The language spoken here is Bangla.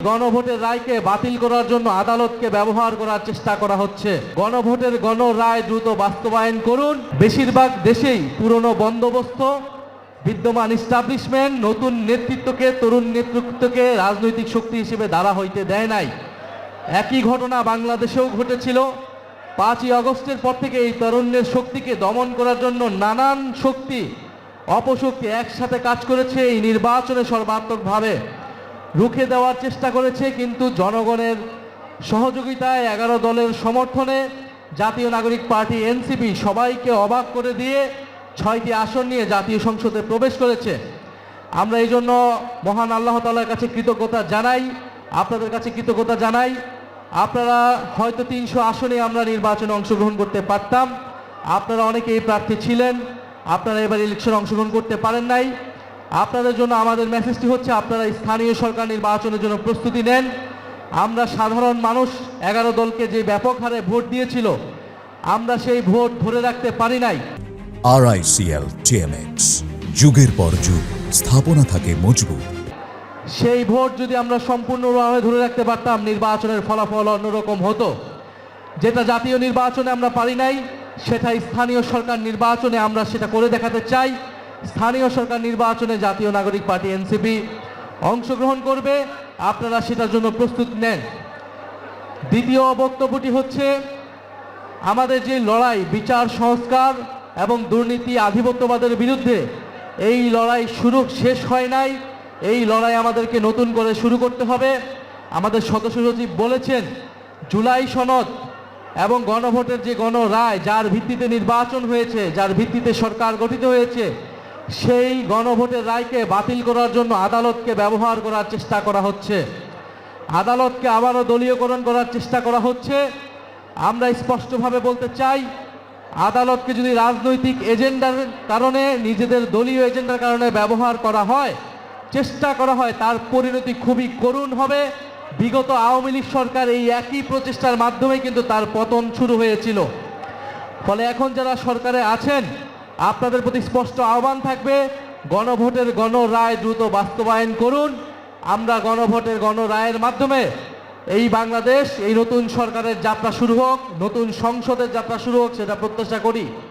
গণভোটের রায়কে বাতিল করার জন্য আদালতকে ব্যবহার করার চেষ্টা করা হচ্ছে। গণভোটের গণ রায় দ্রুত বাস্তবায়ন করুন। বেশিরভাগ দেশেই পুরনো বন্দোবস্ত, বিদ্যমান ইস্টাবলিশমেন্ট নতুন নেতৃত্বকে, তরুণ নেতৃত্বকে রাজনৈতিক শক্তি হিসেবে দাঁড়া হইতে দেয় নাই। একই ঘটনা বাংলাদেশেও ঘটেছিল। 5ই আগস্টের পর থেকে এই তরুণের শক্তিকে দমন করার জন্য নানান শক্তি, অপশক্তি একসাথে কাজ করেছে। এই নির্বাচনে সর্বাত্মকভাবে রুখে দেওয়ার চেষ্টা করেছে, কিন্তু জনগণের সহযোগিতায় 11 দলের সমর্থনে জাতীয় নাগরিক পার্টি এনসিপি সবাইকে অবাক করে দিয়ে 6টি আসন নিয়ে জাতীয় সংসদে প্রবেশ করেছে। আমরা এই জন্য মহান আল্লাহ তাআলার কাছে কৃতজ্ঞতা জানাই, আপনাদের কাছে কৃতজ্ঞতা জানাই। আপনারা হয়তো 300 আসনে আমরা নির্বাচনে অংশগ্রহণ করতে পারতাম, আপনারা অনেকেই প্রার্থী ছিলেন, আপনারা এবার ইলেকশনে অংশগ্রহণ করতে পারেন নাই। আপনাদের জন্য আমাদের মেসেজটি হচ্ছে, আপনারা স্থানীয় সরকার নির্বাচনের জন্য প্রস্তুতি নেন। আমরা সাধারণ মানুষ 11 দলকে যে ব্যাপক হারে ভোট দিয়েছিল, আমরা সেই ভোট ধরে রাখতে পারি নাই। RICL TMX, যুগের পর যুগ স্থাপনা থাকে মজবুত। সেই ভোট যদি আমরা সম্পূর্ণভাবে ধরে রাখতে পারতাম, নির্বাচনের ফলাফল অন্যরকম হতো। যেটা জাতীয় নির্বাচনে আমরা পারি নাই, সেটা স্থানীয় সরকার নির্বাচনে আমরা সেটা করে দেখাতে চাই। স্থানীয় সরকার নির্বাচনে জাতীয় নাগরিক পার্টি এনসিপি অংশগ্রহণ করবে, আপনারা সেটার জন্য প্রস্তুত নেন। দ্বিতীয় বক্তব্যটি হচ্ছে, আমাদের যে লড়াই বিচার সংস্কার এবং দুর্নীতি আধিপত্যবাদের বিরুদ্ধে, এই লড়াই শেষ হয় নাই। এই লড়াই আমাদেরকে নতুন করে শুরু করতে হবে। আমাদের সদস্য সচিব বলেছেন, জুলাই সনদ এবং গণভোটের যে গণ রায়, যার ভিত্তিতে নির্বাচন হয়েছে, যার ভিত্তিতে সরকার গঠিত হয়েছে, সেই গণভোটের রায়কে বাতিল করার জন্য আদালতকে ব্যবহার করার চেষ্টা করা হচ্ছে। আদালতকে আবারও দলীয়করণ করার চেষ্টা করা হচ্ছে। আমরা স্পষ্টভাবে বলতে চাই, আদালতকে যদি রাজনৈতিক এজেন্ডার কারণে, নিজেদের দলীয় এজেন্ডার কারণে ব্যবহার করা হয়, চেষ্টা করা হয়, তার পরিণতি খুবই করুণ হবে। বিগত আওয়ামী লীগ সরকার এই একই প্রচেষ্টার মাধ্যমে কিন্তু তার পতন শুরু হয়েছিল। ফলে এখন যারা সরকারে আছেন, আপনাদের প্রতি স্পষ্ট আহ্বান থাকবে, গণভোটের গণ রায় দ্রুত বাস্তবায়ন করুন। আমরা গণভোটের গণ রায়ের মাধ্যমে এই বাংলাদেশ, এই নতুন সরকারের যাত্রা শুরু হোক, নতুন সংসদের যাত্রা শুরু হোক, সেটা প্রত্যাশা করি।